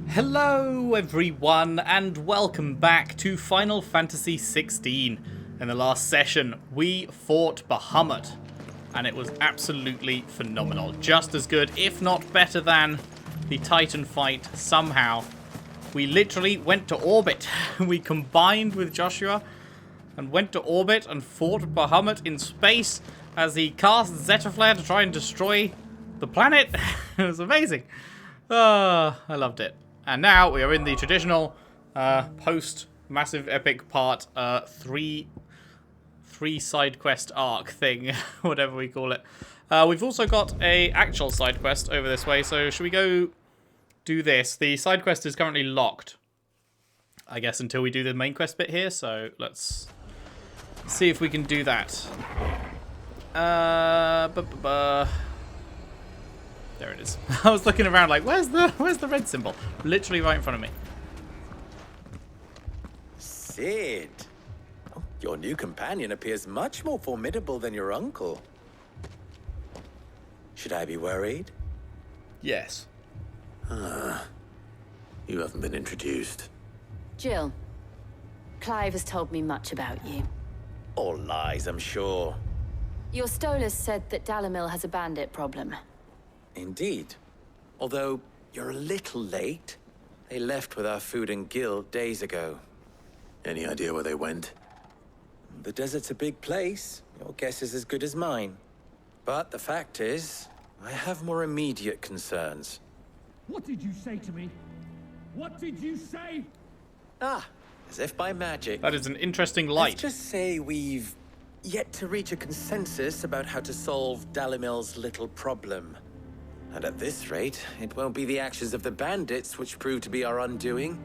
Hello everyone and welcome back to Final Fantasy XVI. In the last session we fought Bahamut and it was absolutely phenomenal. Just as good, if not better than, the Titan fight somehow. We literally went to orbit. We combined with Joshua and went to orbit and fought Bahamut in space as he cast Zeta Flare to try and destroy the planet. It was amazing. I loved it. And now we are in the traditional post-massive epic part 3 side quest arc thing, whatever we call it. We've also got a actual side quest over this way, so should we go do this? The side quest is currently locked, I guess, until we do the main quest bit here, so let's see if we can do that. There it is. I was looking around like, where's the red symbol? Literally right in front of me. Sid, your new companion appears much more formidable than your uncle. Should I be worried? Yes. You haven't been introduced. Jill, Clive has told me much about you. All lies, I'm sure. Your Stolas said that Dalamil has a bandit problem. Indeed. Although, you're a little late. They left with our food and guild days ago. Any idea where they went? The desert's a big place. Your guess is as good as mine. But the fact is, I have more immediate concerns. What did you say to me? What did you say? As if by magic. That is an interesting light. Let's just say we've yet to reach a consensus about how to solve Dalamil's little problem. And at this rate, it won't be the actions of the bandits which prove to be our undoing.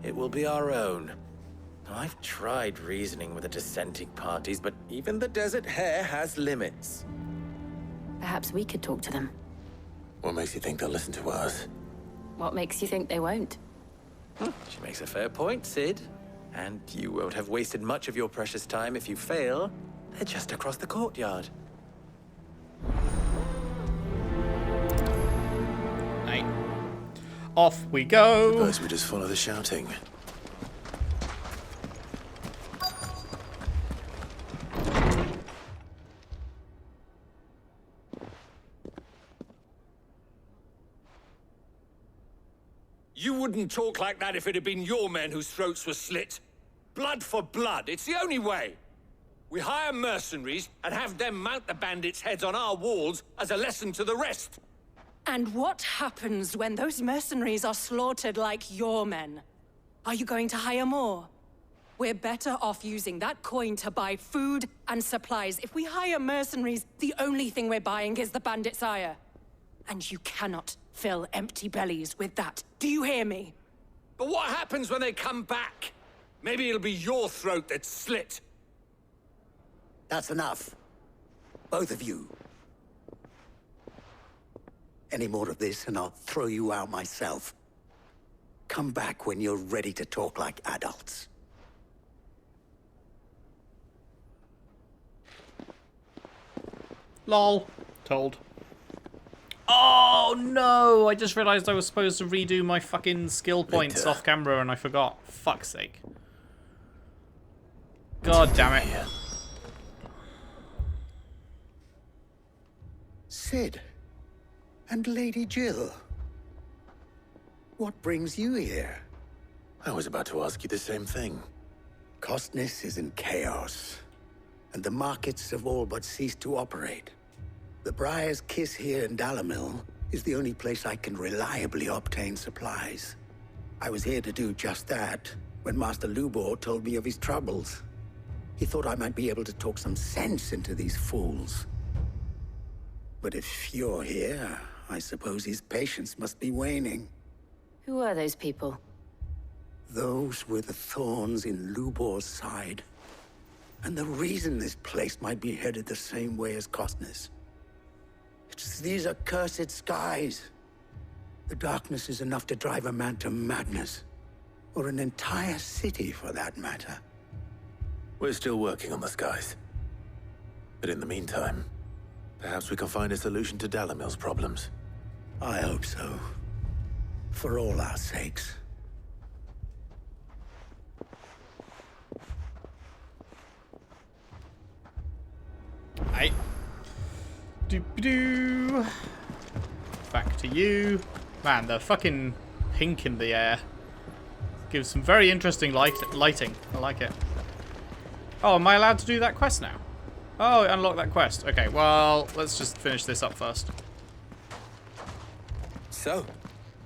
It will be our own. I've tried reasoning with the dissenting parties, but even the Desert Hare has limits. Perhaps we could talk to them. What makes you think they'll listen to us? What makes you think they won't? She makes a fair point, Sid. And you won't have wasted much of your precious time if you fail. They're just across the courtyard. Right. Off we go. Suppose we just follow the shouting. You wouldn't talk like that if it had been your men whose throats were slit. Blood for blood, it's the only way. We hire mercenaries and have them mount the bandits' heads on our walls as a lesson to the rest. And what happens when those mercenaries are slaughtered like your men? Are you going to hire more? We're better off using that coin to buy food and supplies. If we hire mercenaries, the only thing we're buying is the bandits' ire. And you cannot fill empty bellies with that. Do you hear me? But what happens when they come back? Maybe it'll be your throat that's slit. That's enough. Both of you. Any more of this and I'll throw you out myself. Come back when you're ready to talk like adults. Lol. Told. Oh no! I just realised I was supposed to redo my fucking skill points off camera and I forgot. Fuck's sake. God damn it. Sid. And Lady Jill. What brings you here? I was about to ask you the same thing. Costness is in chaos, and the markets have all but ceased to operate. The Briar's Kiss here in Dalamil is the only place I can reliably obtain supplies. I was here to do just that when Master Lubor told me of his troubles. He thought I might be able to talk some sense into these fools. But if you're here, I suppose his patience must be waning. Who are those people? Those were the thorns in Lubor's side. And the reason this place might be headed the same way as Costness. It's these accursed skies. The darkness is enough to drive a man to madness. Or an entire city, for that matter. We're still working on the skies. But in the meantime, perhaps we can find a solution to Dalamil's problems. I hope so. For all our sakes. Hey. Doo-doo. Back to you. Man, the fucking pink in the air gives some very interesting lighting. I like it. Oh, am I allowed to do that quest now? Oh, unlock that quest. Okay, well, let's just finish this up first. So,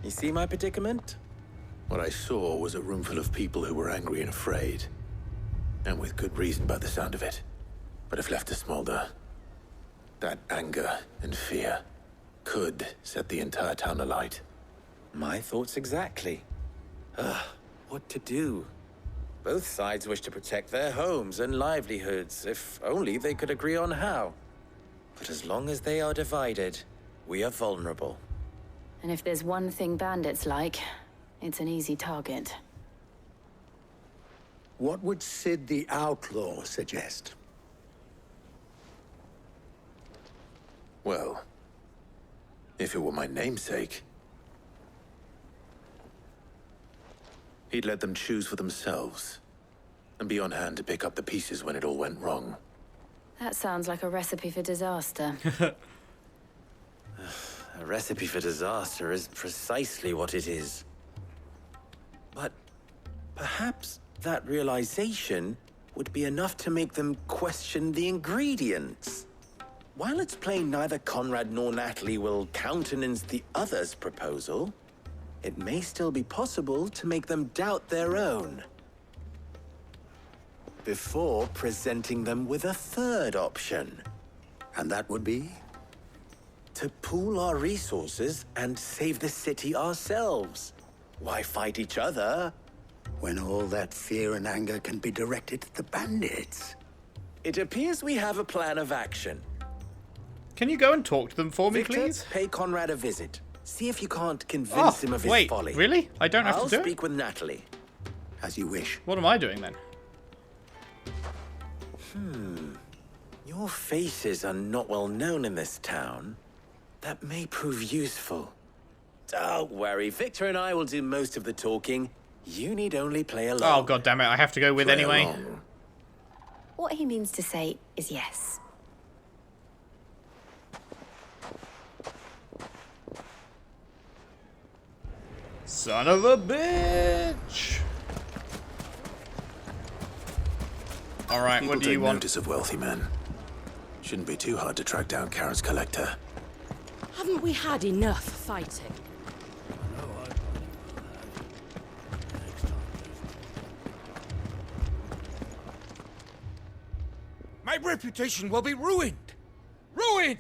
you see my predicament? What I saw was a room full of people who were angry and afraid. And with good reason by the sound of it. But if left to smolder, that anger and fear could set the entire town alight. My thoughts exactly. What to do? Both sides wish to protect their homes and livelihoods, if only they could agree on how. But as long as they are divided, we are vulnerable. And if there's one thing bandits like, it's an easy target. What would Sid the Outlaw suggest? Well, if it were my namesake, he'd let them choose for themselves and be on hand to pick up the pieces when it all went wrong. That sounds like a recipe for disaster. A recipe for disaster is precisely what it is. But perhaps that realization would be enough to make them question the ingredients. While it's plain neither Conrad nor Natalie will countenance the other's proposal, it may still be possible to make them doubt their own. Before presenting them with a third option. And that would be? To pool our resources and save the city ourselves. Why fight each other? When all that fear and anger can be directed at the bandits. It appears we have a plan of action. Can you go and talk to them for me, Victor, please? pay Conrad a visit. See if you can't convince him of his wait, folly. Really? I don't have I'll to do speak it? with Natalie. As you wish. What am I doing then? Your faces are not well known in this town. That may prove useful. Don't worry, Victor and I will do most of the talking. You need only play along. Oh, god damn it, I have to go with Play anyway. along. What he means to say is yes. Son of a bitch! Alright, People what do you take want? notice of wealthy men. Shouldn't be too hard to track down Karen's collector. Haven't we had enough fighting? My reputation will be ruined! Ruined!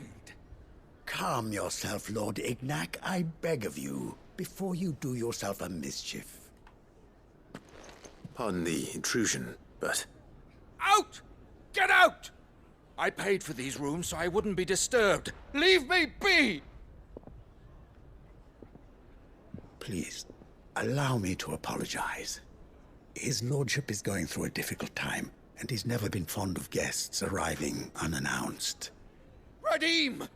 Calm yourself, Lord Ignac, I beg of you, before you do yourself a mischief. Pardon the intrusion, but Out! Get out! I paid for these rooms so I wouldn't be disturbed. Leave me be! Please, allow me to apologize. His lordship is going through a difficult time, and he's never been fond of guests arriving unannounced. Radim!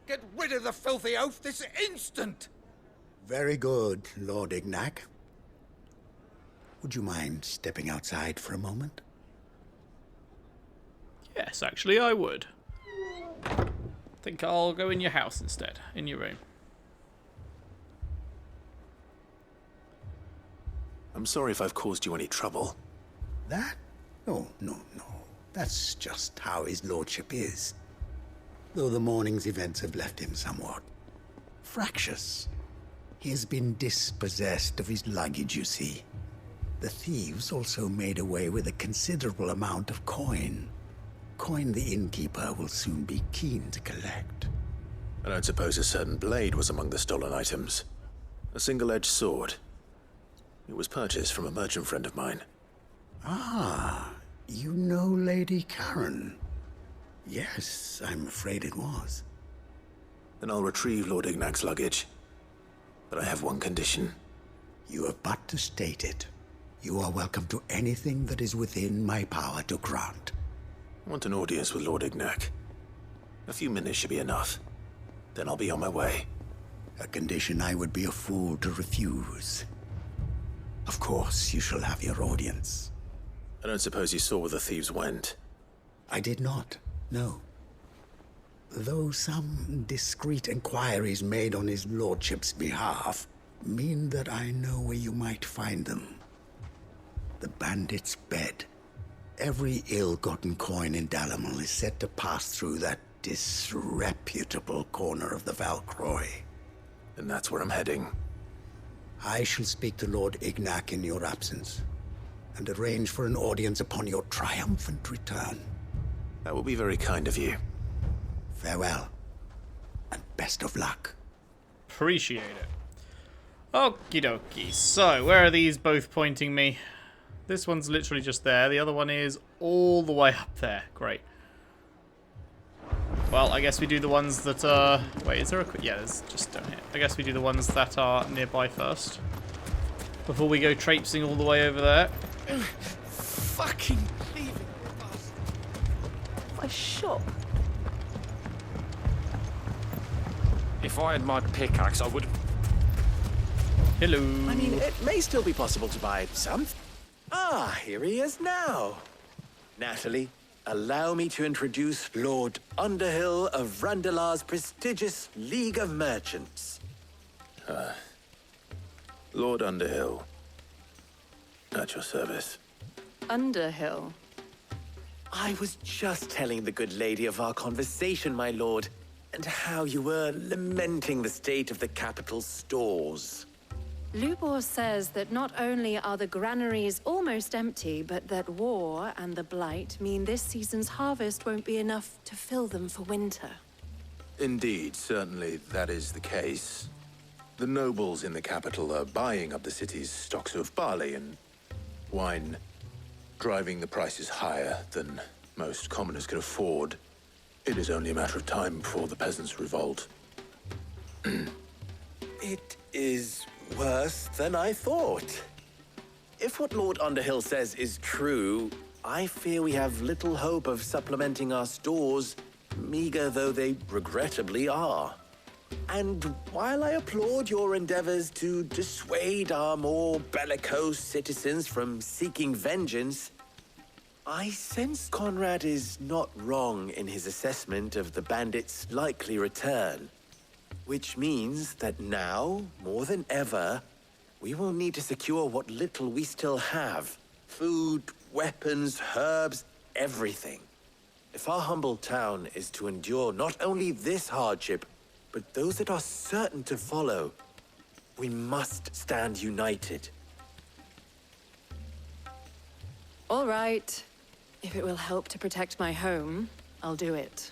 Get rid of the filthy oaf this instant! Very good, Lord Ignac. Would you mind stepping outside for a moment? Yes, actually I would. Think I'll go in your house instead, in your room. I'm sorry if I've caused you any trouble. That? Oh, no. That's just how his lordship is. Though the morning's events have left him somewhat fractious. He has been dispossessed of his luggage, you see. The thieves also made away with a considerable amount of coin. Coin the innkeeper will soon be keen to collect. I don't suppose a certain blade was among the stolen items. A single-edged sword. It was purchased from a merchant friend of mine. Ah, you know Lady Karen. Yes, I'm afraid it was. Then I'll retrieve Lord Ignac's luggage. But I have one condition. You have but to state it. You are welcome to anything that is within my power to grant. I want an audience with Lord Ignac. A few minutes should be enough. Then I'll be on my way. A condition I would be a fool to refuse. Of course, you shall have your audience. I don't suppose you saw where the thieves went. I did not, no. Though some discreet inquiries made on his lordship's behalf mean that I know where you might find them. The bandit's bed. Every ill-gotten coin in Dalimil is said to pass through that disreputable corner of the Valcroy. And that's where I'm heading. I shall speak to Lord Ignac in your absence, and arrange for an audience upon your triumphant return. That will be very kind of you. Farewell, and best of luck. Appreciate it. Okie dokie. So, where are these both pointing me? This one's literally just there. The other one is all the way up there. Great. Well, I guess we do the ones that are... Wait, is there a... Yeah, there's just down here. I guess we do the ones that are nearby first. Before we go traipsing all the way over there. Fucking leaving us. A shop. If I had my pickaxe, I would... Hello. I mean, it may still be possible to buy some. Ah, here he is now. Natalie, allow me to introduce Lord Underhill of Randalar's prestigious League of Merchants. Lord Underhill. At your service. Underhill. I was just telling the good lady of our conversation, my lord, and how you were lamenting the state of the capital's stores. Lubor says that not only are the granaries almost empty, but that war and the Blight mean this season's harvest won't be enough to fill them for winter. Indeed, certainly that is the case. The nobles in the capital are buying up the city's stocks of barley and wine, driving the prices higher than most commoners can afford. It is only a matter of time before the peasants revolt. It is worse than I thought. If what Lord Underhill says is true, I fear we have little hope of supplementing our stores, meager though they regrettably are. And while I applaud your endeavors to dissuade our more bellicose citizens from seeking vengeance, I sense Conrad is not wrong in his assessment of the bandits' likely return. Which means that now, more than ever, we will need to secure what little we still have. Food, weapons, herbs, everything. If our humble town is to endure not only this hardship, but those that are certain to follow, we must stand united. All right. If it will help to protect my home, I'll do it.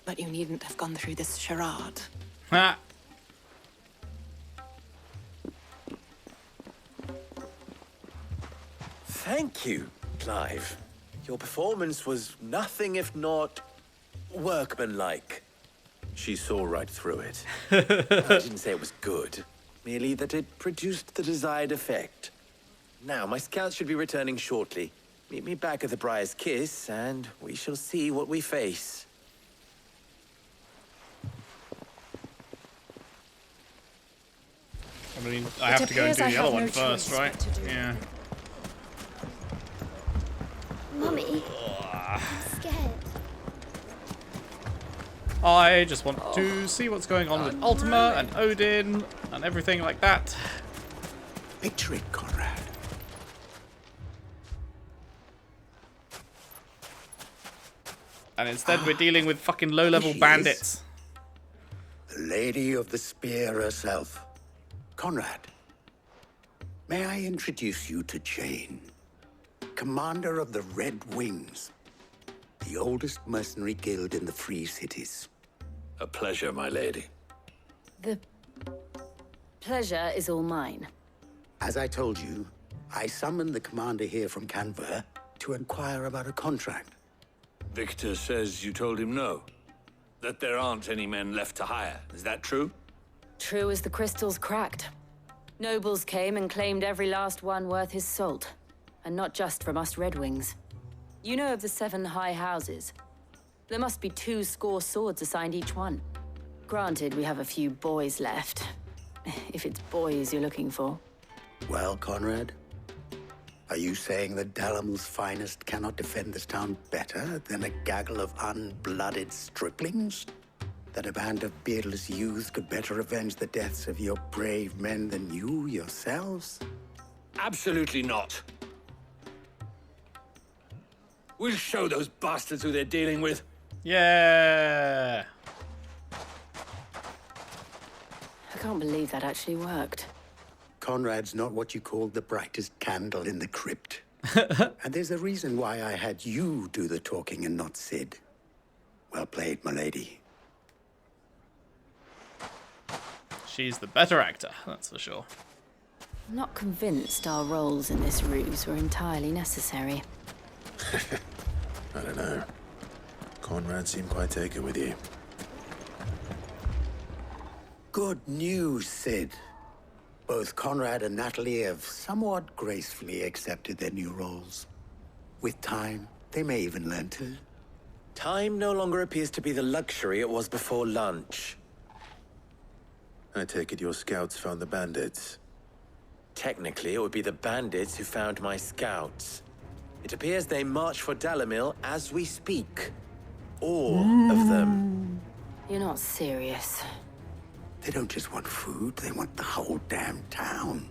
But you needn't have gone through this charade. Ha! Thank you, Clive. Your performance was nothing if not workmanlike. She saw right through it. I didn't say it was good, merely that it produced the desired effect. Now, my scouts should be returning shortly. Meet me back at the Briar's Kiss, and we shall see what we face. I mean, I have to go and do the other one first, right? Yeah. Mummy, I'm scared. I just want to see what's going on with Ultima and Odin and everything like that. Picture it, Conrad. And instead we're dealing with fucking low-level She is. bandits. The Lady of the Spear herself. Conrad, may I introduce you to Jane, commander of the Red Wings, the oldest mercenary guild in the Free Cities. A pleasure, my lady. The pleasure is all mine. As I told you, I summoned the commander here from Canver to inquire about a contract. Victor says you told him no. That there aren't any men left to hire. Is that true? True as the crystals cracked. Nobles came and claimed every last one worth his salt. And not just from us Red Wings. You know of the 7 high houses. There must be 2 score swords assigned each one. Granted, we have a few boys left. If it's boys you're looking for. Well, Conrad, are you saying that Dalamel's finest cannot defend this town better than a gaggle of unblooded striplings? That a band of beardless youths could better avenge the deaths of your brave men than you yourselves? Absolutely not. We'll show those bastards who they're dealing with. Yeah. I can't believe that actually worked. Conrad's not what you call the brightest candle in the crypt. And there's a reason why I had you do the talking and not Sid. Well played, milady. She's the better actor, that's for sure. I'm not convinced our roles in this ruse were entirely necessary. I don't know. Conrad seemed quite taken with you. Good news, Sid. Both Conrad and Natalie have somewhat gracefully accepted their new roles. With time, they may even learn to. Time no longer appears to be the luxury it was before lunch. I take it your scouts found the bandits. Technically, it would be the bandits who found my scouts. It appears they march for Dalimil as we speak. All of them. You're not serious. They don't just want food, they want the whole damn town.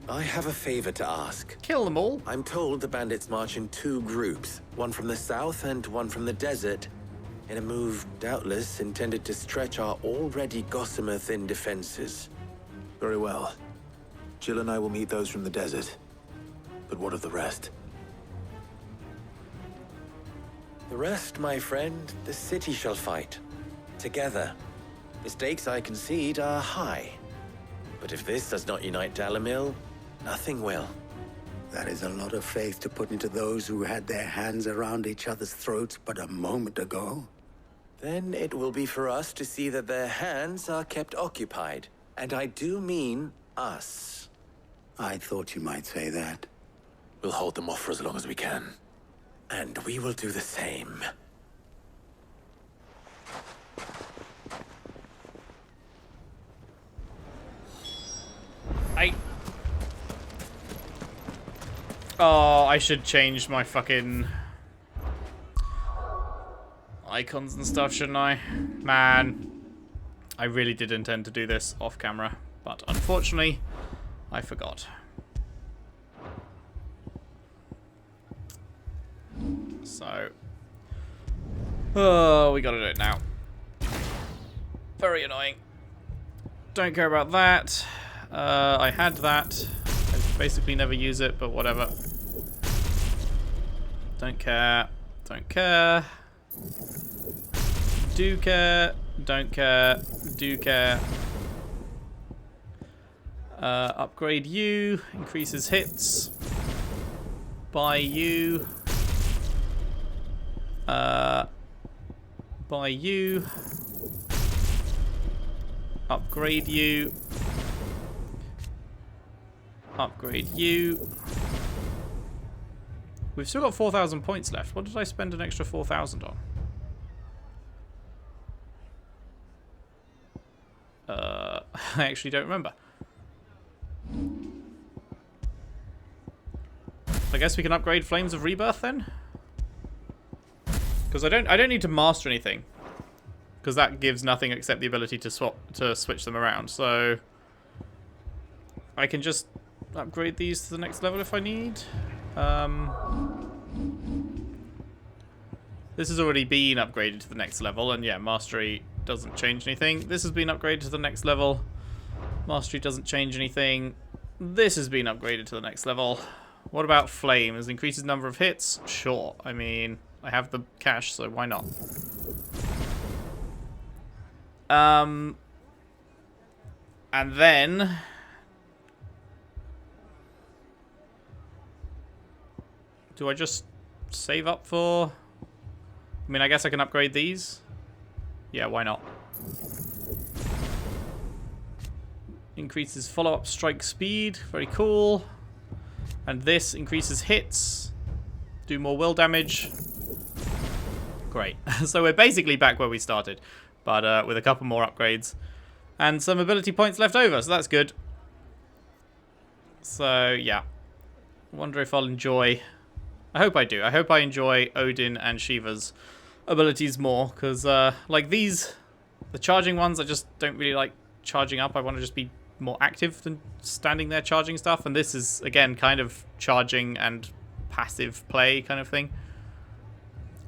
I have a favor to ask. Kill them all. I'm told the bandits march in two groups, one from the south and one from the desert, in a move doubtless intended to stretch our already gossamer-thin defenses. Very well. Jill and I will meet those from the desert. But what of the rest? The rest, my friend, the city shall fight. Together. The stakes, I concede, are high. But if this does not unite Dalimil, nothing will. That is a lot of faith to put into those who had their hands around each other's throats but a moment ago. Then it will be for us to see that their hands are kept occupied. And I do mean us. I thought you might say that. We'll hold them off for as long as we can. And we will do the same. Oh, I should change my fucking icons and stuff, shouldn't I? Man, I really did intend to do this off camera, but unfortunately, I forgot. So, oh, we gotta do it now. Very annoying. Don't care about that. I had that. I basically never use it, but whatever. Don't care. Don't care. Do care. Don't care. Do care. Upgrade you. Increases hits. Buy you. Buy you. Upgrade you. Upgrade you. We've still got 4,000 points left. What did I spend an extra 4,000 on? I actually don't remember. I guess we can upgrade Flames of Rebirth then? Because I don't need to master anything. Because that gives nothing except the ability to switch them around. So I can just upgrade these to the next level if I need. This has already been upgraded to the next level, and yeah, Mastery doesn't change anything. This has been upgraded to the next level. Mastery doesn't change anything. This has been upgraded to the next level. What about Flames? Increases number of hits? Sure. I mean, I have the cash, so why not? And then do I just save up for... I mean, I guess I can upgrade these. Yeah, why not? Increases follow-up strike speed. Very cool. And this increases hits. Do more will damage. Great. So we're basically back where we started, but with a couple more upgrades and some ability points left over, so that's good. So, yeah. I wonder if I'll enjoy... I hope I do. I hope I enjoy Odin and Shiva's abilities more, because, like these, the charging ones, I just don't really like charging up. I want to just be more active than standing there charging stuff, and this is, again, kind of charging and passive play kind of thing.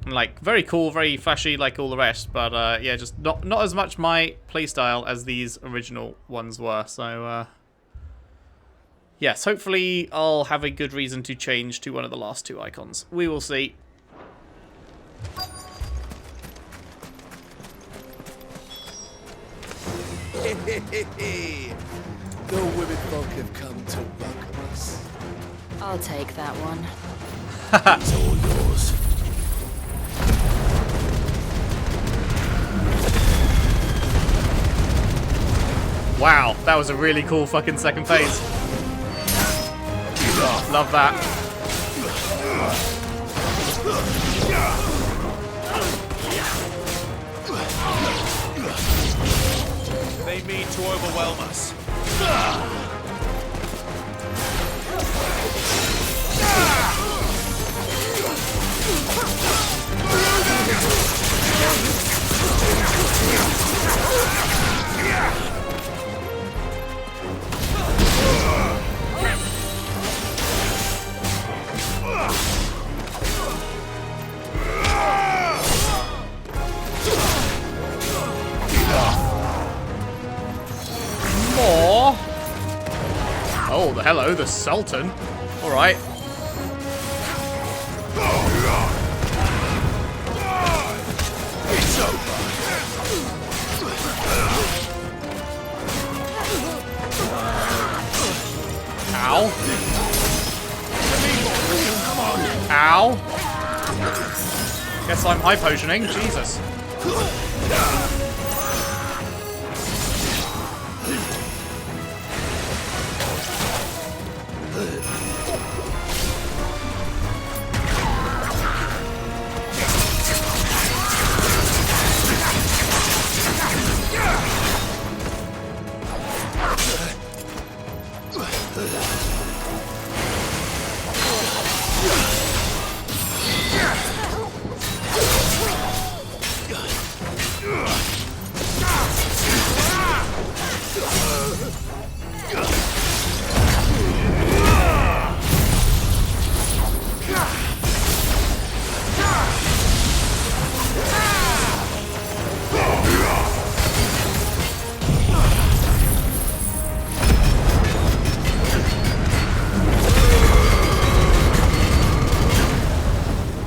And, like, very cool, very flashy, like all the rest, but, yeah, just not as much my playstyle as these original ones were, so, yes, hopefully I'll have a good reason to change to one of the last two icons. We will see. The women folk have come to welcome us. I'll take that one. It's all yours. Wow, that was a really cool fucking second phase. Love that. They mean to overwhelm us. More. Oh, hello, the Sultan. All right. It's over. Ow. Ow. Guess I'm high potioning. Jesus.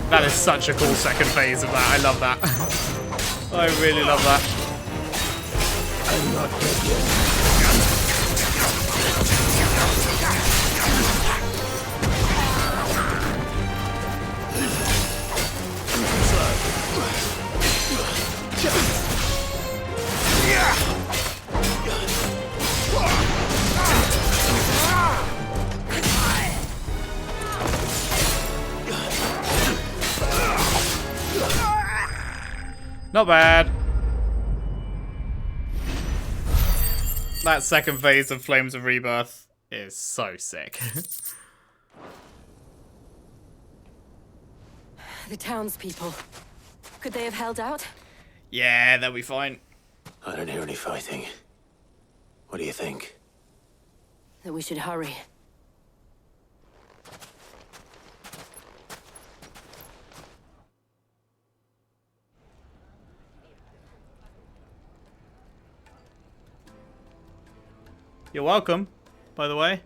That is such a cool second phase of that. I love that. I really love that. I'm not dead yet. Not bad. That second phase of Flames of Rebirth is so sick. The townspeople. Could they have held out? Yeah, they'll be fine. I don't hear any fighting. What do you think? That we should hurry. You're welcome, by the way.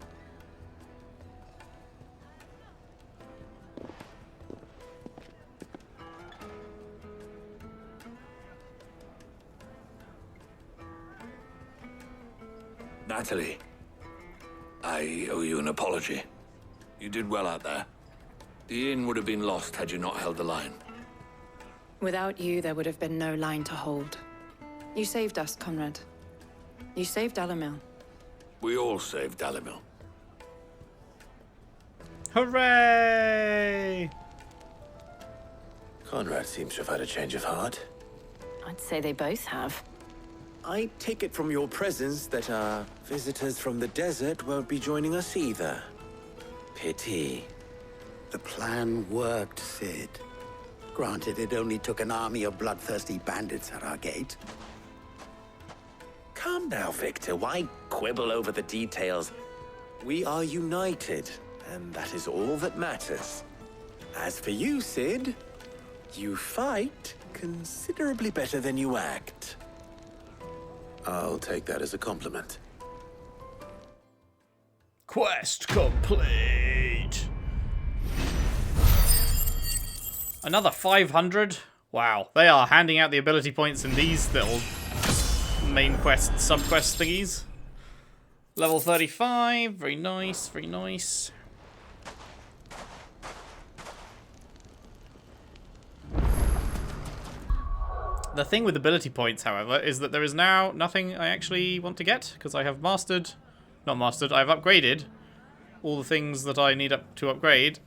Natalie, I owe you an apology. You did well out there. The inn would have been lost had you not held the line. Without you, there would have been no line to hold. You saved us, Conrad. You saved Dalimil. We all saved Dalimil. Hooray! Conrad seems to have had a change of heart. I'd say they both have. I take it from your presence that our visitors from the desert won't be joining us either. Pity. The plan worked, Sid. Granted, it only took an army of bloodthirsty bandits at our gate. Calm now, Victor. Why quibble over the details? We are united, and that is all that matters. As for you, Sid, you fight considerably better than you act. I'll take that as a compliment. Quest complete. Another 500. Wow, they are handing out the ability points in these little main quest, sub-quest thingies. Level 35, very nice, very nice. The thing with ability points, however, is that there is now nothing I actually want to get, because I have mastered, not mastered, I've upgraded all the things that I need to upgrade.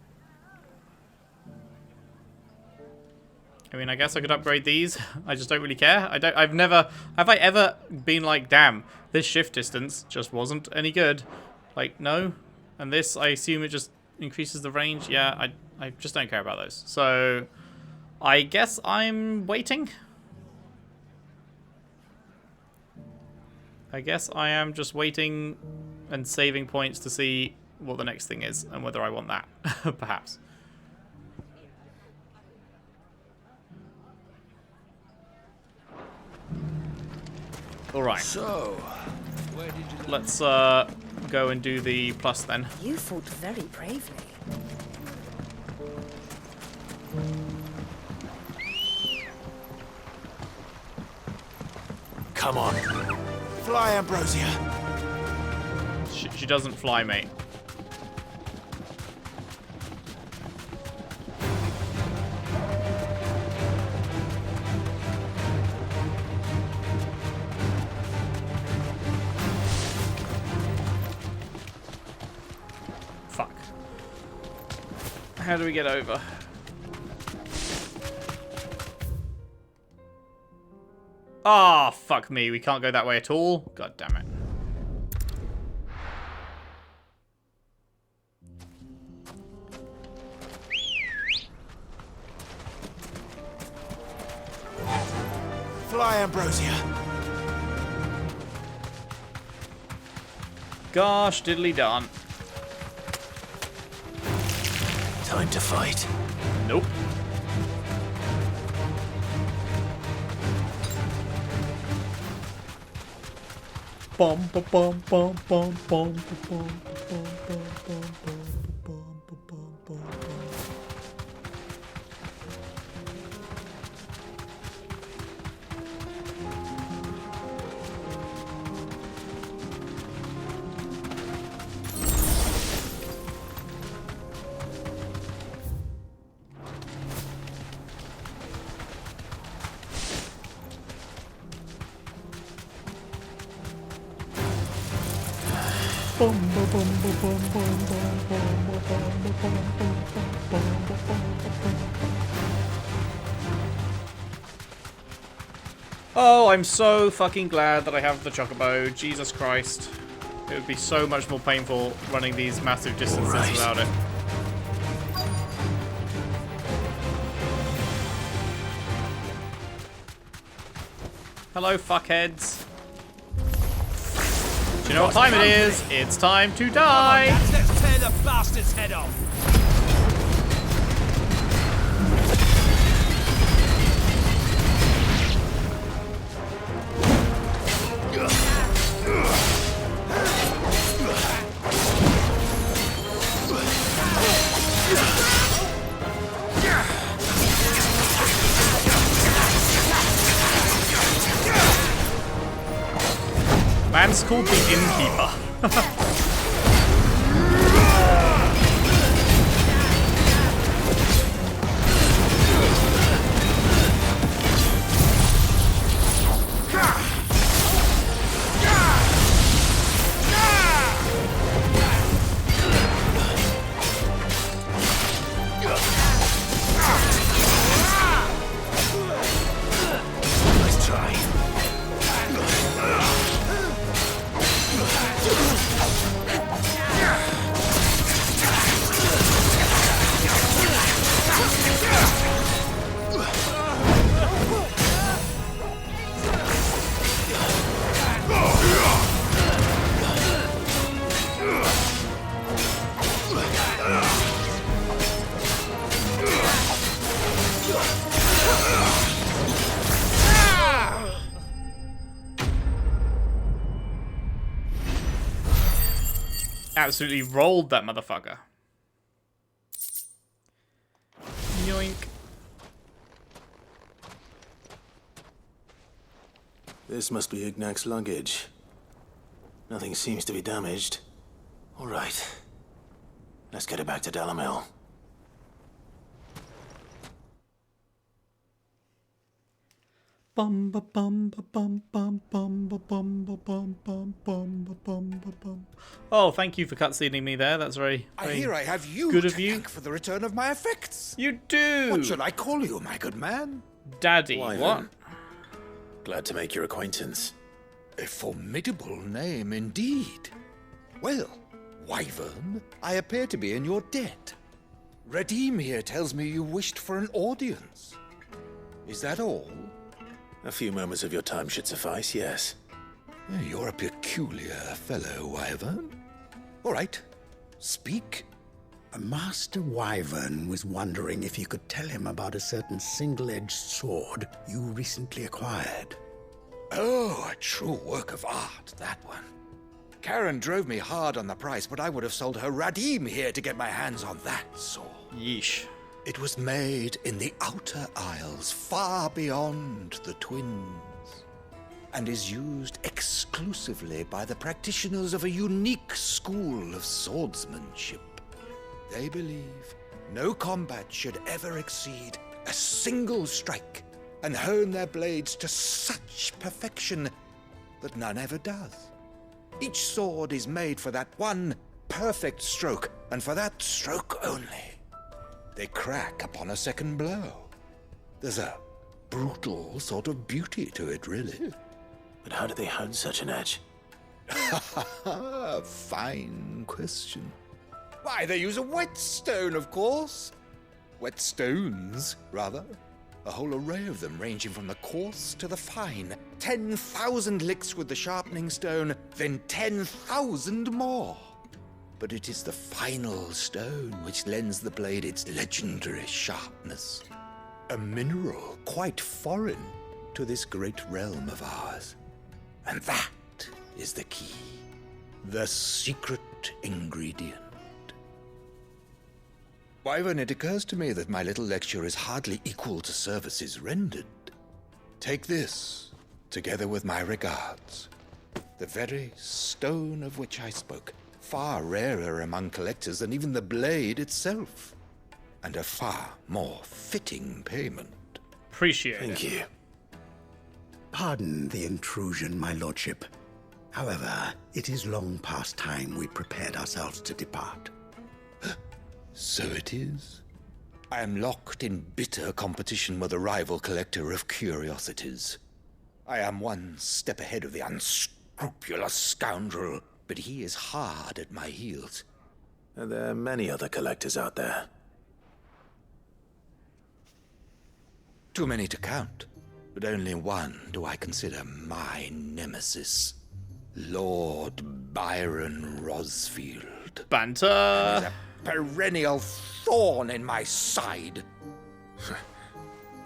I mean, I guess I could upgrade these. I just don't really care. Have I ever been like, damn, this shift distance just wasn't any good? Like, no. And this, I assume it just increases the range. Yeah, I just don't care about those. So, I guess I'm waiting. I guess I am just waiting and saving points to see what the next thing is and whether I want that, perhaps. All right. So, let's go and do the plus then. You fought very bravely. come on. Fly, Ambrosia. She doesn't fly, mate. Fuck. How do we get over? Ah, oh, fuck me. We can't go that way at all. God damn it. Fly, Ambrosia. Gosh, diddly darn. Time to fight. Nope. Bum bum bum bum bum bum bum Oh, I'm so fucking glad that I have the Chocobo. Jesus Christ. It would be so much more painful running these massive distances without it. Hello, fuckheads. Do you know what time it is? It's time to die! Come on, let's tear the bastard's head off! Man's called the Innkeeper. absolutely rolled that motherfucker. Yoink. This must be Ignac's luggage. Nothing seems to be damaged. All right. Let's get it back to Dalimil. Bum ba bum ba bum bum bum ba bum ba bum bum bum ba bum ba bum. Oh, thank you for cutscening me there. That's very I hear I have you good to of you. thank for the return of my effects. You do. What should I call you, my good man? Daddy. Wyvern. What? Glad to make your acquaintance. A formidable name indeed. Well, Wyvern, I appear to be in your debt. Redeem here tells me you wished for an audience. Is that all? A few moments of your time should suffice, yes. You're a peculiar fellow, Wyvern. All right, speak. Master Wyvern was wondering if you could tell him about a certain single-edged sword you recently acquired. Oh, a true work of art, that one. Karen drove me hard on the price, but I would have sold her Radim here to get my hands on that sword. Yeesh. It was made in the Outer Isles, far beyond the Twins, and is used exclusively by the practitioners of a unique school of swordsmanship. They believe no combat should ever exceed a single strike, and hone their blades to such perfection that none ever does. Each sword is made for that one perfect stroke, and for that stroke only. They crack upon a second blow. There's a brutal sort of beauty to it, really. But how do they hone such an edge? Fine question. Why, they use a whetstone, of course. Whetstones, rather. A whole array of them, ranging from the coarse to the fine. 10,000 licks with the sharpening stone, then 10,000 more. But it is the final stone which lends the blade its legendary sharpness. A mineral quite foreign to this great realm of ours. And that is the key. The secret ingredient. Wyvern, it occurs to me that my little lecture is hardly equal to services rendered. Take this, together with my regards. The very stone of which I spoke, far rarer among collectors than even the blade itself, and a far more fitting payment. Appreciate it. Thank you. Pardon the intrusion, my lordship. However, it is long past time we prepared ourselves to depart. So it is. I am locked in bitter competition with a rival collector of curiosities. I am one step ahead of the unscrupulous scoundrel, but he is hard at my heels. And there are many other collectors out there. Too many to count, but only one do I consider my nemesis. Lord Byron Rosfield. Banter! Perennial thorn in my side.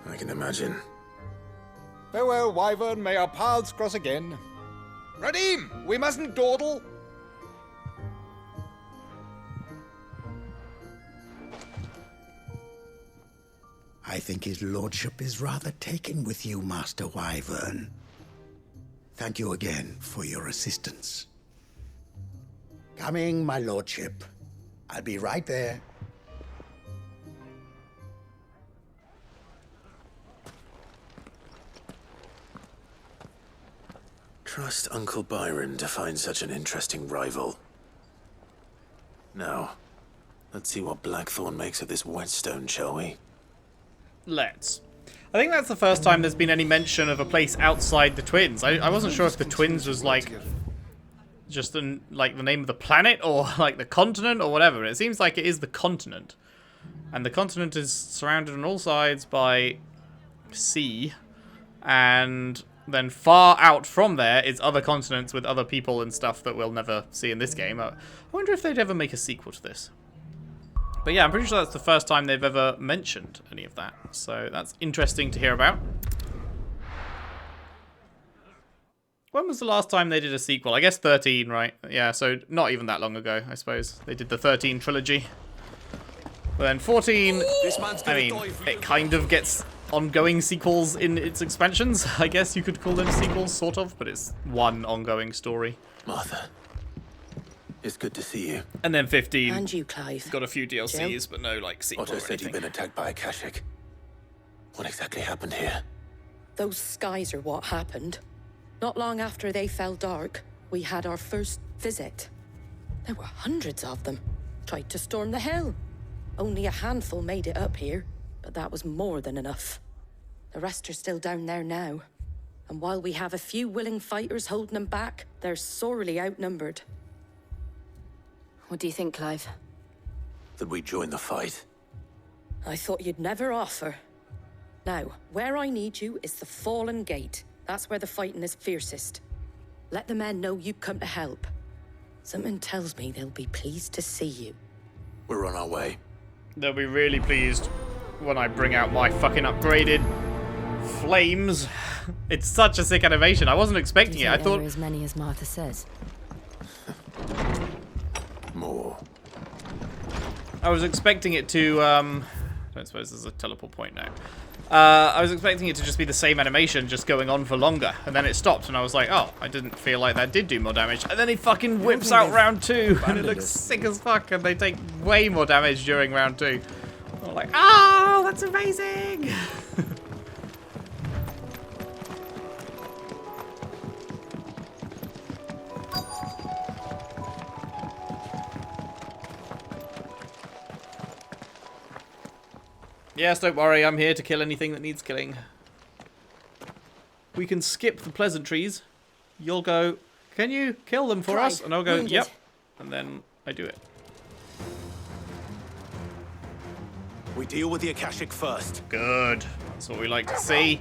I can imagine. Farewell, Wyvern. May our paths cross again. Radim, we mustn't dawdle. I think his lordship is rather taken with you, Master Wyvern. Thank you again for your assistance. Coming, my lordship. I'll be right there. Trust Uncle Byron to find such an interesting rival. Now, let's see what Blackthorn makes of this whetstone, shall we? Let's. I think that's the first time there's been any mention of a place outside the Twins. I wasn't sure if the Twins was like just like the name of the planet or like the continent or whatever. It seems like it is the continent. And the continent is surrounded on all sides by sea. And then far out from there is other continents with other people and stuff that we'll never see in this game. I wonder if they'd ever make a sequel to this. But yeah, I'm pretty sure that's the first time they've ever mentioned any of that. So that's interesting to hear about. When was the last time they did a sequel? I guess 13, right? Yeah, so not even that long ago, I suppose. They did the 13 trilogy. But then 14, I mean, it kind of gets ongoing sequels in its expansions. I guess you could call them sequels, sort of, but it's one ongoing story. Martha, it's good to see you. And then 15. And you, Clive. Got a few DLCs, but no, like, sequel Otto or said anything. he'd been attacked by a Akashic. What exactly happened here? Those skies are what happened. Not long after they fell dark, we had our first visit. There were hundreds of them. Tried to storm the hill. Only a handful made it up here, but that was more than enough. The rest are still down there now. And while we have a few willing fighters holding them back, they're sorely outnumbered. What do you think, Clive? That we join the fight. I thought you'd never offer. Now, where I need you is the Fallen Gate. That's where the fighting is fiercest. Let the men know you've come to help. Something tells me they'll be pleased to see you. We're on our way. They'll be really pleased when I bring out my fucking upgraded flames. It's such a sick animation. I wasn't expecting it. I thought there are as many as Martha says. More. I was expecting it to I don't suppose there's a teleport point now. I was expecting it to just be the same animation, just going on for longer, and then it stopped, and I was like, oh, I didn't feel like that did do more damage. And then he fucking whips out round 2, and it looks sick as fuck, and they take way more damage during round 2. I'm like, oh, that's amazing! Yes, don't worry, I'm here to kill anything that needs killing. We can skip the pleasantries. You'll go, can you kill them for us? And I'll go, yep. And then I do it. We deal with the Akashic first. Good. That's what we like to see.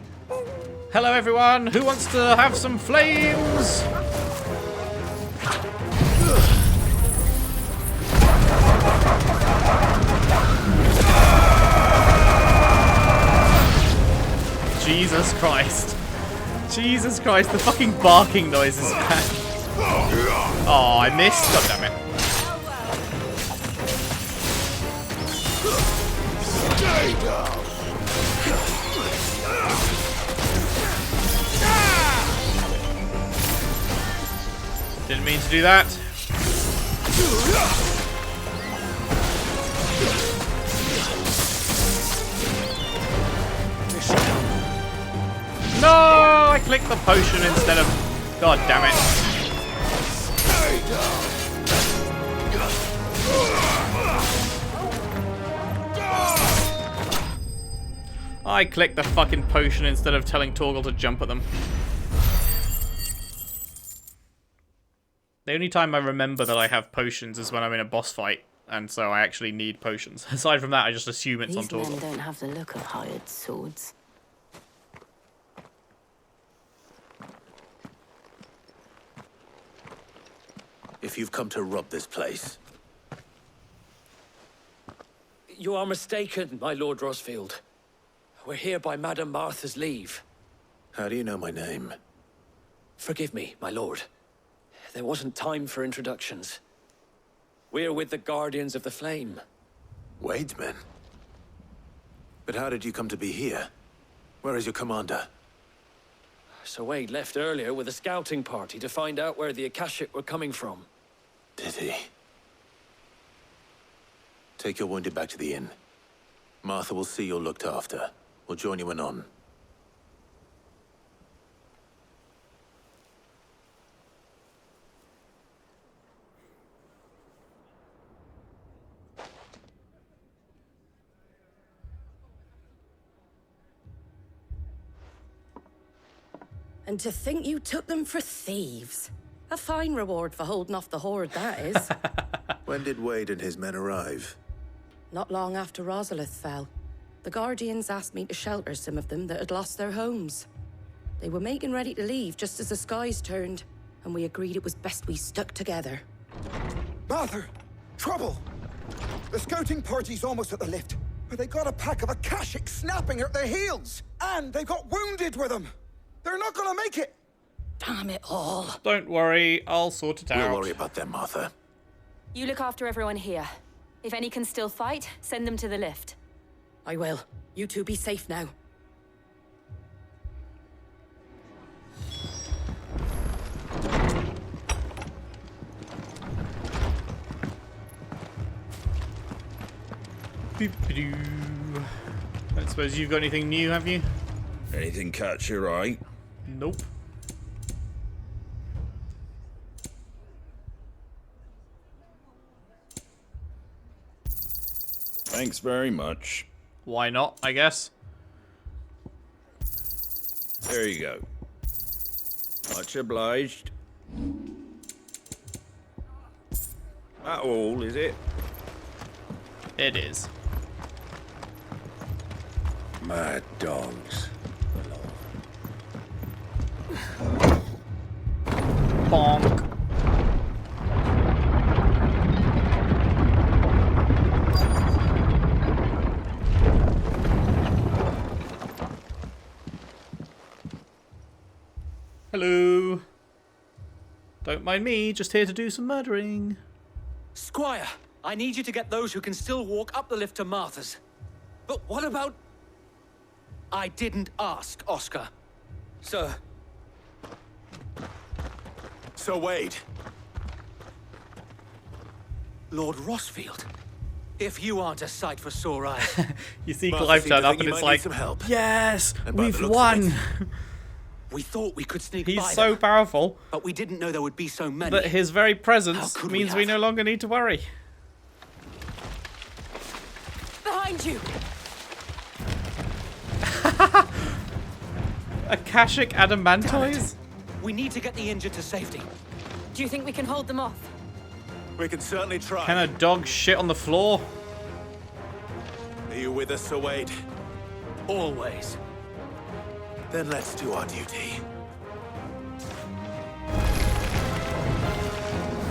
Hello, everyone. Who wants to have some flames? Jesus Christ. Jesus Christ, the fucking barking noises, man. Oh, I missed. God damn it. Didn't mean to do that. No, I clicked the potion instead of... God damn it. I clicked the fucking potion instead of telling Torgal to jump at them. The only time I remember that I have potions is when I'm in a boss fight, and so I actually need potions. Aside from that, I just assume it's on Torgal. These men don't have the look of hired swords. If you've come to rob this place. You are mistaken, my Lord Rosfield. We're here by Madame Martha's leave. How do you know my name? Forgive me, my lord. There wasn't time for introductions. We're with the Guardians of the Flame. Wade's men? But how did you come to be here? Where is your commander? Sir Wade left earlier with a scouting party to find out where the Akashic were coming from. Did he? Take your wounded back to the inn. Martha will see you're looked after. We'll join you anon. And to think you took them for thieves. A fine reward for holding off the horde, that is. When did Wade and his men arrive? Not long after Rosalith fell. The Guardians asked me to shelter some of them that had lost their homes. They were making ready to leave just as the skies turned, and we agreed it was best we stuck together. Martha! Trouble! The scouting party's almost at the lift, but they got a pack of Akashic snapping at their heels! And they got wounded with them! They're not gonna make it! Damn it all. Don't worry, I'll sort it out. We'll worry about them, Martha. You look after everyone here. If any can still fight, send them to the lift. I will. You two be safe now. Boop-a-doo. I suppose you've got anything new, have you? Anything catch your eye? Nope. Thanks very much. Why not, I guess? There you go. Much obliged. That all, is it? It is. Mad dogs. Bonk. Hello. Don't mind me, just here to do some murdering. Squire, I need you to get those who can still walk up the lift to Martha's. But what about... I didn't ask, Oscar. Sir. So Wade. Lord Rosfield. If you aren't a sight for sore eyes. You see Martha Clive seemed to turn up think and you it's might like, need some help. yes, And by the we've looks of won. it, We thought we could sneak He's by so them, powerful but we didn't know there would be so many. that his very How presence could means we we have? no longer need to worry. Behind you! Akashic Adamantoids? We need to get the injured to safety. Do you think we can hold them off? We can certainly try. Can a dog shit on the floor? Are you with us, Sir Wade? Always. Then let's do our duty.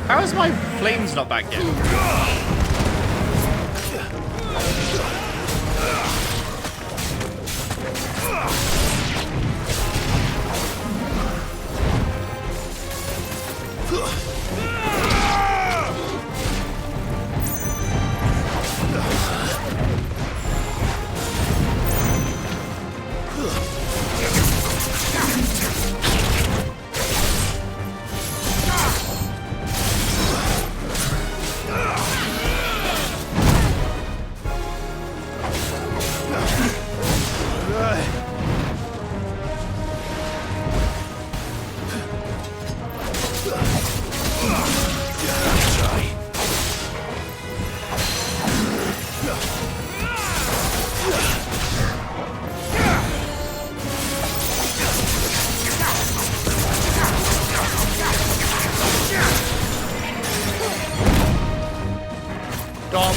How is my flames not back yet? Dog.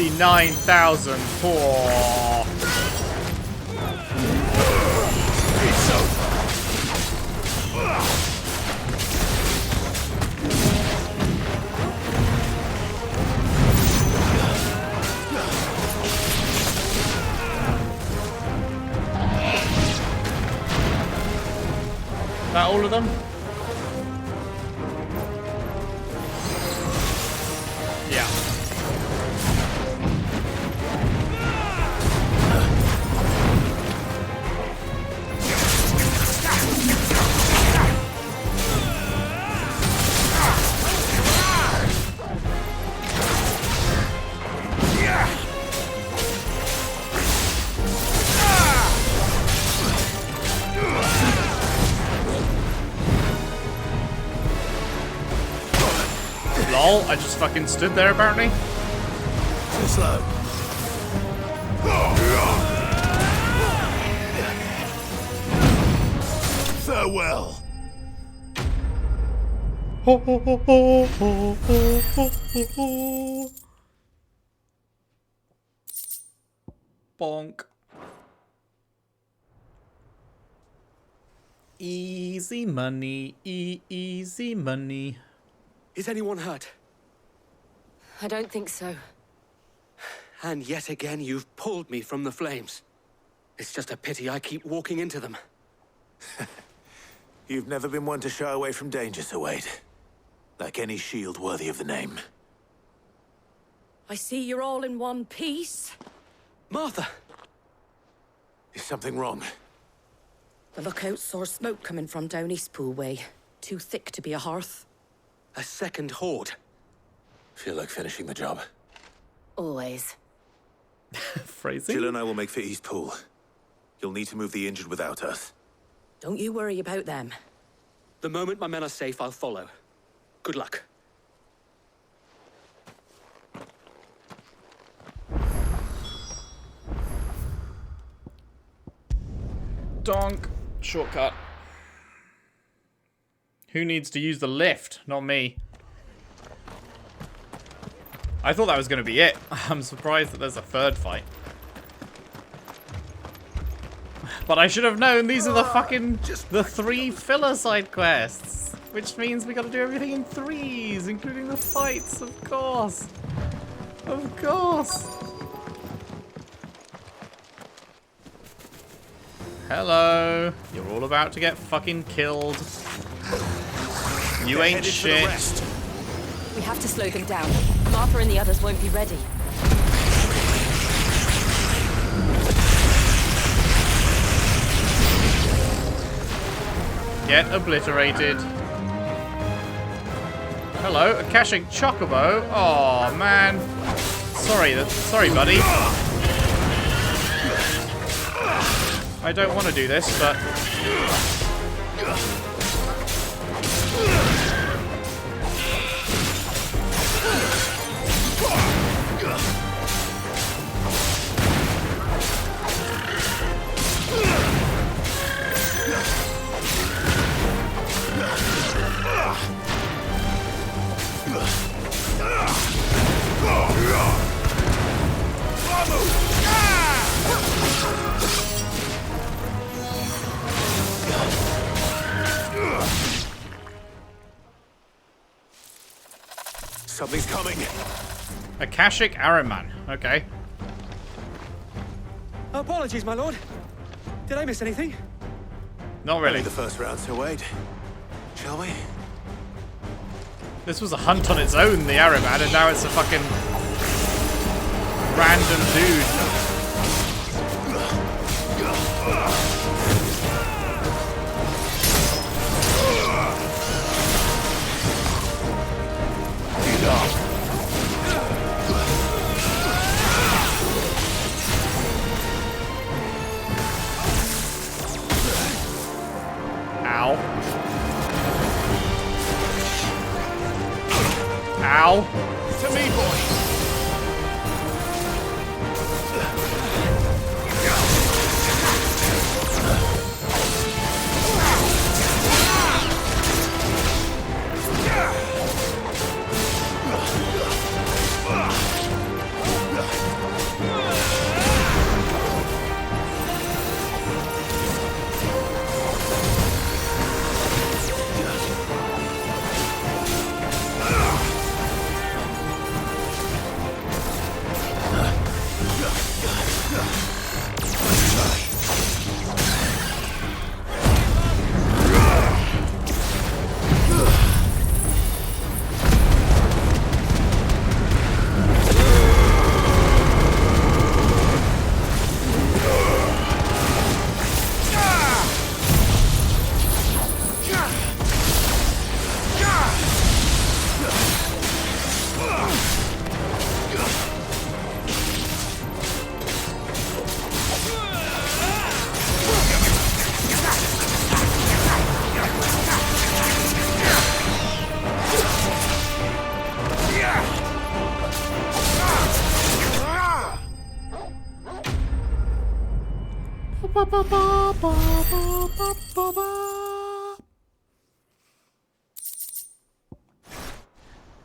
$59,000 for... Is that all of them? Yeah. Lol, I just fucking stood there apparently. Too slow. well. Bonk. Easy money, easy money. Is anyone hurt? I don't think so. And yet again, you've pulled me from the flames. It's just a pity I keep walking into them. You've never been one to shy away from danger, Sir Wade. Like any shield worthy of the name. I see you're all in one piece. Martha! Is something wrong? The lookout saw smoke coming from down Eastpool way. Too thick to be a hearth. A second horde. Feel like finishing the job. Always. Phrasing? Jill and I will make for Eastpool. You'll need to move the injured without us. Don't you worry about them. The moment my men are safe, I'll follow. Good luck. Donk. Shortcut. Who needs to use the lift? Not me. I thought that was going to be it. I'm surprised that there's a third fight. But I should have known these are the the 3 filler side quests. Which means we got to do everything in 3s, including the fights, of course. Of course. Hello. You're all about to get fucking killed. You ain't shit. We have to slow them down. Martha and the others won't be ready. Get obliterated. Hello, a caching Chocobo. Oh man. Sorry, buddy. I don't want to do this, but Something's coming. Akashic Ahriman. Okay. Apologies, my lord. Did I miss anything? Not really. The first round, Sir Wade. Shall we? This was a hunt on its own, the Ahriman, and now it's a fucking random dude. Ow. Ow. To me, boy.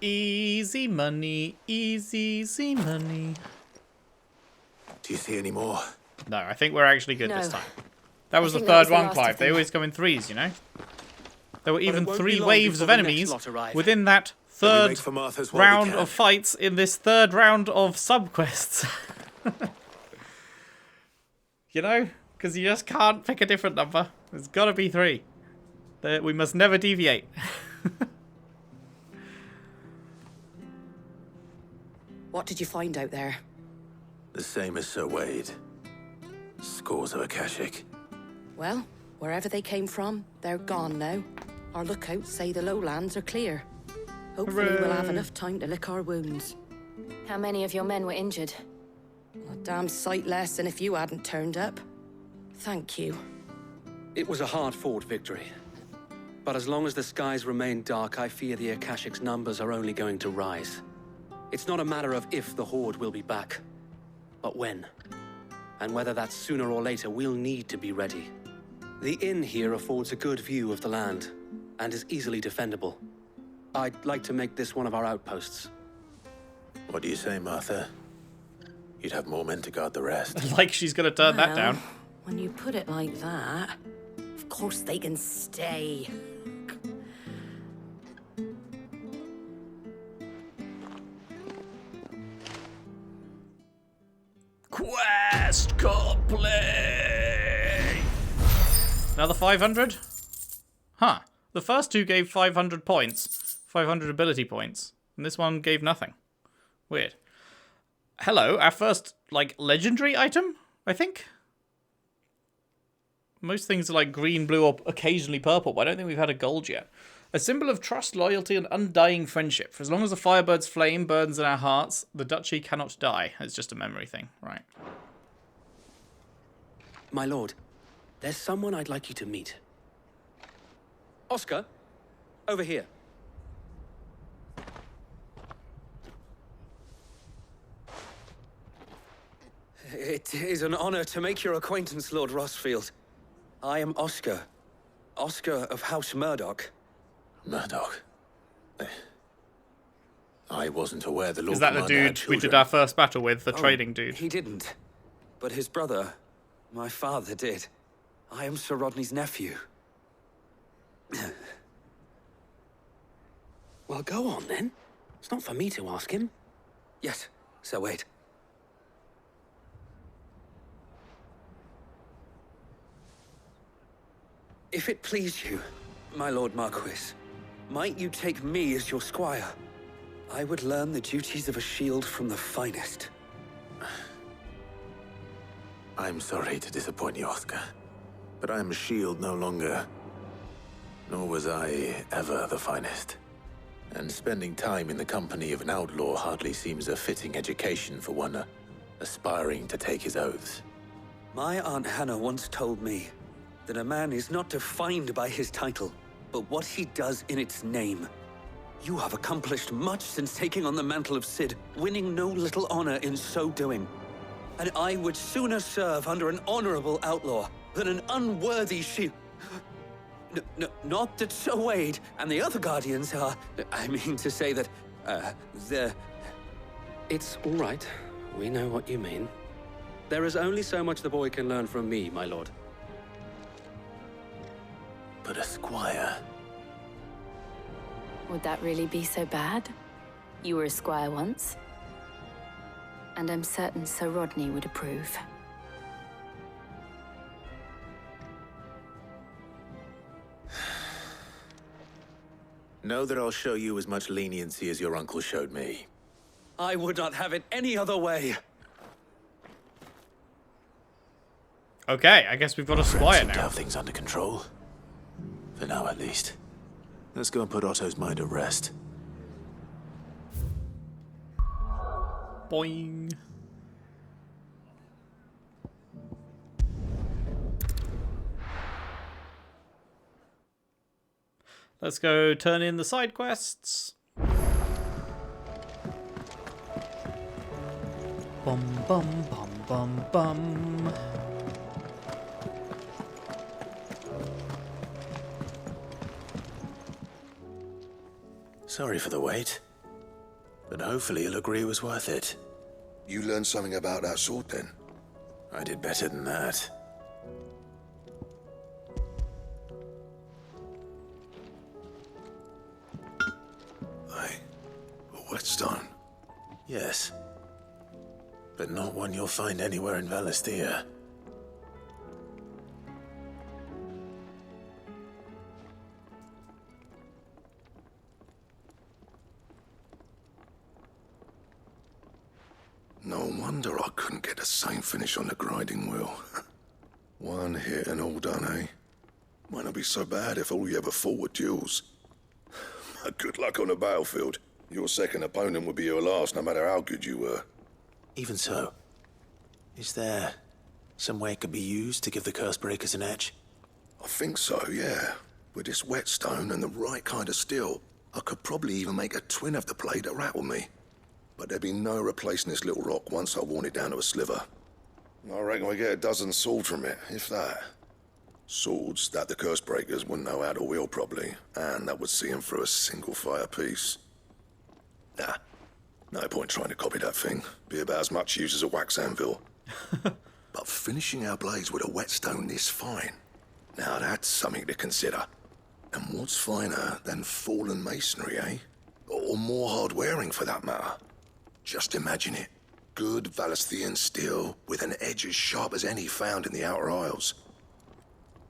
Easy money, easy money. Do you see any more? No, I think we're actually good this No. time. That was the think that was third the one, last Clive. of They them. always come in threes, you know? There were even won't be 3 long waves of before the next enemies lot arrive. within that we third make for Martha's while we round can? of fights in this third round of subquests. You know? Because you just can't pick a different number. There's got to be 3. We must never deviate. What did you find out there? The same as Sir Wade. Scores of Akashic. Well, wherever they came from, they're gone now. Our lookouts say the lowlands are clear. Hopefully we'll have enough time to lick our wounds. How many of your men were injured? A damn sight less than if you hadn't turned up. Thank you. It was a hard-fought victory. But as long as the skies remain dark, I fear the Akashic's numbers are only going to rise. It's not a matter of if the Horde will be back, but when. And whether that's sooner or later, we'll need to be ready. The inn here affords a good view of the land, and is easily defendable. I'd like to make this one of our outposts. What do you say, Martha? You'd have more men to guard the rest. Like she's going to turn that Well, down. When you put it like that, of course they can stay. Quest complete! Another 500? Huh. The first 2 gave 500 points. 500 ability points. And this one gave nothing. Weird. Hello, our first, like, legendary item, I think? Most things are like green, blue, or occasionally purple, but I don't think we've had a gold yet. A symbol of trust, loyalty, and undying friendship. For as long as the Firebird's flame burns in our hearts, the duchy cannot die. It's just a memory thing, right? My lord, there's someone I'd like you to meet. Oscar, over here. It is an honor to make your acquaintance, Lord Rosfield. I am Oscar. Oscar of House Murdoch. Murdoch? I wasn't aware the Lord Is that the Commander had dude we did children. our first battle with, the Oh, trading dude? He didn't. But his brother, my father, did. I am Sir Rodney's nephew. Well, go on then. It's not for me to ask him. Yes, Sir Wade. If it please you, my Lord Marquis, might you take me as your squire? I would learn the duties of a shield from the finest. I'm sorry to disappoint you, Oscar. But I am a shield no longer. Nor was I ever the finest. And spending time in the company of an outlaw hardly seems a fitting education for one aspiring to take his oaths. My Aunt Hannah once told me that a man is not defined by his title, but what he does in its name. You have accomplished much since taking on the mantle of Cid, winning no little honor in so doing. And I would sooner serve under an honorable outlaw than an unworthy shield. Not that Sir Wade and the other Guardians are... I mean to say that, they're... It's all right. We know what you mean. There is only so much the boy can learn from me, my lord. But a squire... Would that really be so bad? You were a squire once. And I'm certain Sir Rodney would approve. Know that I'll show you as much leniency as your uncle showed me. I would not have it any other way. Okay, I guess we've got a squire Seem to now. have things under control. For now, at least. Let's go and put Otto's mind at rest. Boing. Let's go turn in the side quests. Bum bum bum bum bum. Sorry for the wait. But hopefully he'll agree it was worth it. You learned something about that sword, then? I did better than that. Hey, a whetstone? Yes. But not one you'll find anywhere in Valisthea. No wonder I couldn't get the same finish on the grinding wheel. One hit and all done, eh? Might not be so bad if all you ever fought were duels. But good luck on the battlefield. Your second opponent would be your last, no matter how good you were. Even so, is there some way it could be used to give the curse breakers an edge? I think so, yeah. With this whetstone and the right kind of steel, I could probably even make a twin of the blade that rattled me. But there'd be no replacing this little rock once I worn it down to a sliver. I reckon we get a dozen swords from it, if that. Swords that the curse breakers wouldn't know how to wield properly, and that would see them through a single fire piece. Nah, no point trying to copy that thing. Be about as much use as a wax anvil. But finishing our blades with a whetstone this fine, now that's something to consider. And what's finer than fallen masonry, eh? Or more hard-wearing, for that matter. Just imagine it. Good Valisthean steel with an edge as sharp as any found in the Outer Isles.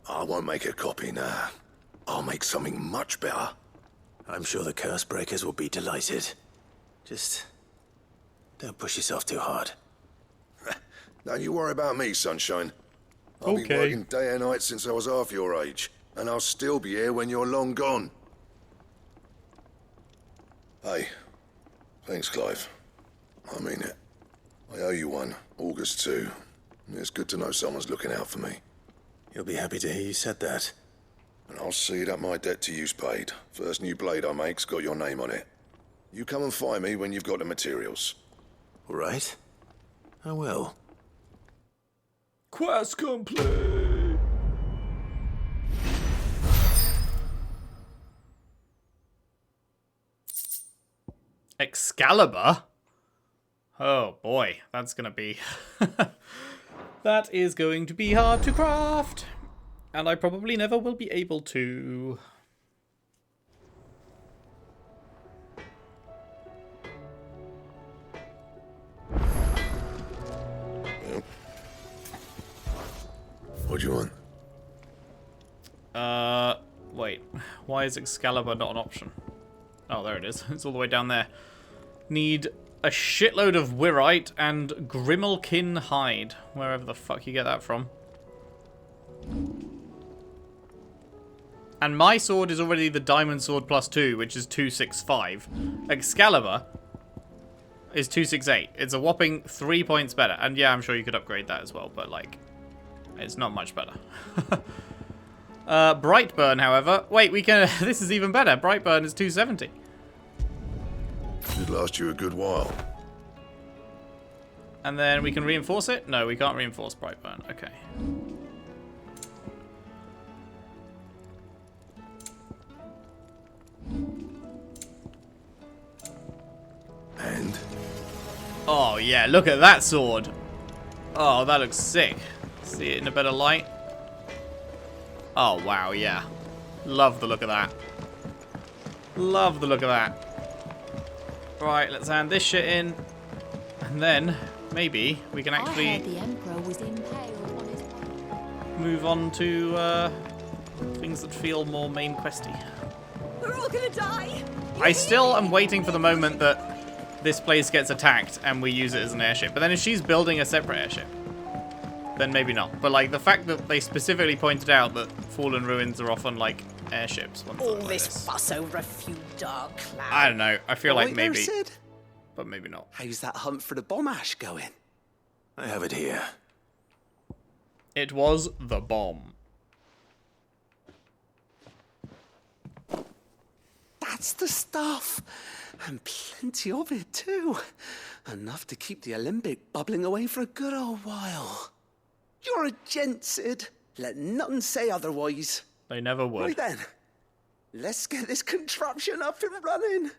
I won't make a copy, nah. I'll make something much better. I'm sure the curse breakers will be delighted. Just don't push yourself too hard. Don't you worry about me, sunshine. I've been working day and night since I was half your age, and I'll still be here when you're long gone. Hey, thanks, Clive. I mean it. I owe you one, August too. It's good to know someone's looking out for me. You'll be happy to hear you said that. And I'll see that my debt to you's paid. First new blade I make's got your name on it. You come and find me when you've got the materials. All right. I will. Quest complete! Excalibur? Oh boy, that's gonna be... that is going to be hard to craft. And I probably never will be able to. Yep. What do you want? Wait. Why is Excalibur not an option? Oh, there it is. It's all the way down there. Need a shitload of Wyrite and Grimalkin hide. Wherever the fuck you get that from. And my sword is already the Diamond Sword +2, which is 265. Excalibur is 268. It's a whopping 3 points better. And yeah, I'm sure you could upgrade that as well, but like, it's not much better. Brightburn, however, wait, we can. This is even better. Brightburn is 270. Should last you a good while. And then we can reinforce it? No, we can't reinforce Brightburn. Okay. And? Oh, yeah, look at that sword. Oh, that looks sick. See it in a better light. Oh, wow, yeah. Love the look of that. Love the look of that. Right, let's hand this shit in. And then, maybe, we can actually the Emperor was impaled on his... move on to things that feel more main questy. We're all gonna die! I still am waiting for the moment that this place gets attacked and we use it as an airship. But then if she's building a separate airship, then maybe not. But like the fact that they specifically pointed out that Fallen Ruins are often like airships. All this fuss over a few dark clouds. I don't know. I feel like Right there, maybe, Sid. but maybe not. How's that hunt for the bomb ash going? I have it here. It was the bomb. That's the stuff. And plenty of it, too. Enough to keep the Olympic bubbling away for a good old while. You're a gent, Sid. Let nothing say otherwise. They never would. Right then. Let's get this contraption up and running.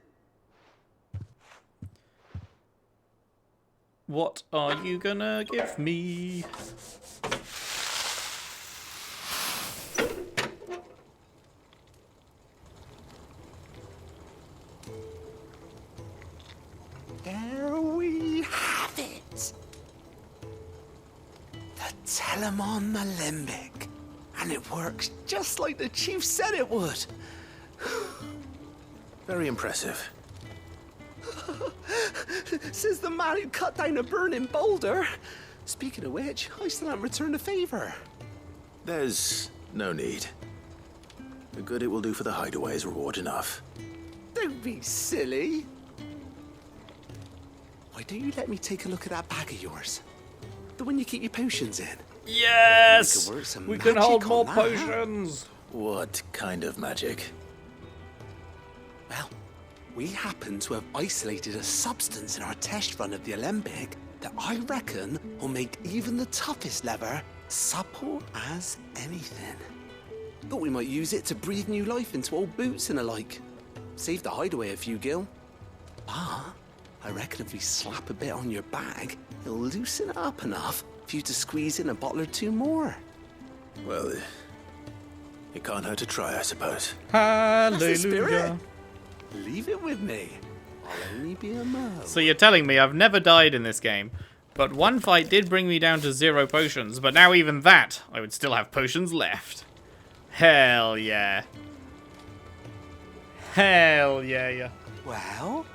What are you gonna give me? There we have it. The Telemon Malembic. And it works just like the chief said it would. Very impressive. Says the man who cut down a burning boulder. Speaking of which, I still haven't returned the favor. There's no need. The good it will do for the hideaway is reward enough. Don't be silly. Why don't you let me take a look at that bag of yours? The one you keep your potions in. Yes! We We can hold magic more on that. potions. What kind of magic? Well, we happen to have isolated a substance in our test run of the Alembic that I reckon will make even the toughest lever supple as anything. Thought we might use it to breathe new life into old boots and the like. Save the hideaway a few gil. But I reckon if we slap a bit on your bag, it'll loosen it up enough for you to squeeze in a bottle or two more. Well, it can't hurt to try, I suppose. That's the spirit. Hallelujah. Leave it with me. I'll only be a mo. So you're telling me I've never died in this game, but one fight did bring me down to 0 potions, but now even that, I would still have potions left. Hell yeah. Hell yeah. Well,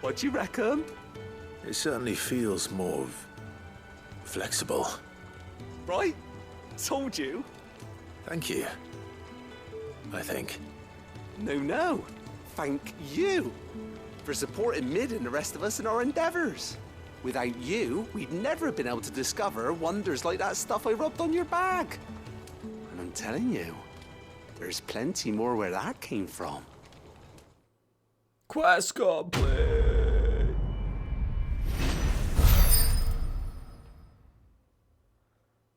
what do you reckon? It certainly feels more flexible. Right? Told you. Thank you. I think. No. Thank you for supporting Mid and the rest of us in our endeavors. Without you, we'd never have been able to discover wonders like that stuff I rubbed on your bag. And I'm telling you, there's plenty more where that came from. Quest complete.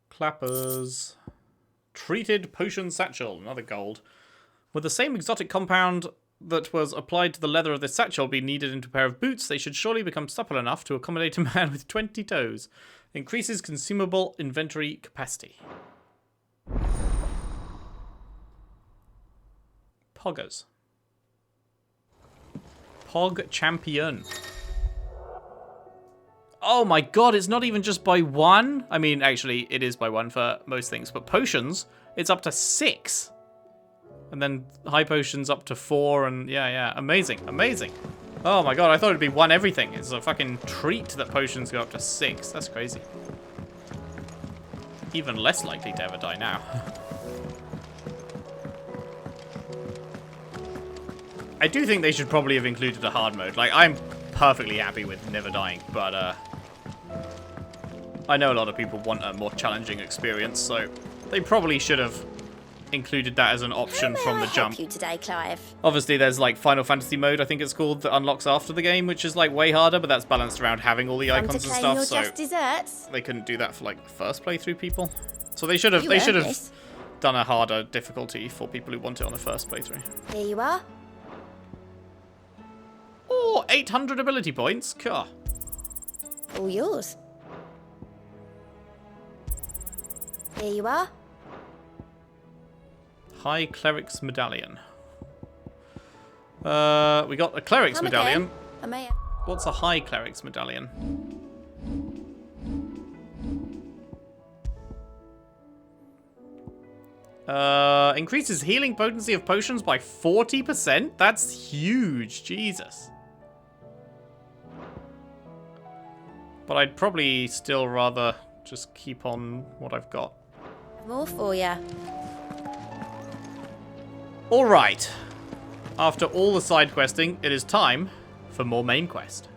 Clappers. Treated potion satchel, another gold. With the same exotic compound that was applied to the leather of this satchel be kneaded into a pair of boots, they should surely become supple enough to accommodate a man with 20 toes. Increases consumable inventory capacity. Poggers. Pog champion. Oh my god, it's not even just by 1. I mean, actually, it is by 1 for most things, but potions, it's up to 6. And then high potions up to 4, and yeah, amazing. Oh my god, I thought it'd be 1 everything. It's a fucking treat that potions go up to 6. That's crazy. Even less likely to ever die now. I do think they should probably have included a hard mode. Like, I'm perfectly happy with never dying, but I know a lot of people want a more challenging experience, so they probably should have included that as an option from the jump. You today, Clive? Obviously, there's like Final Fantasy mode, I think it's called, that unlocks after the game, which is like way harder, but that's balanced around having all the icons and stuff. So desserts? they couldn't do that for like first playthrough people. So they should have done a harder difficulty for people who want it on a first playthrough. Here you are. Oh, 800 ability points. Cool. All yours. Here you are. High Cleric's Medallion. We got a Cleric's Medallion. What's a High Cleric's Medallion? Increases healing potency of potions by 40%? That's huge, Jesus. But I'd probably still rather just keep on what I've got. More for ya. Alright. After all the side questing, it is time for more main quest.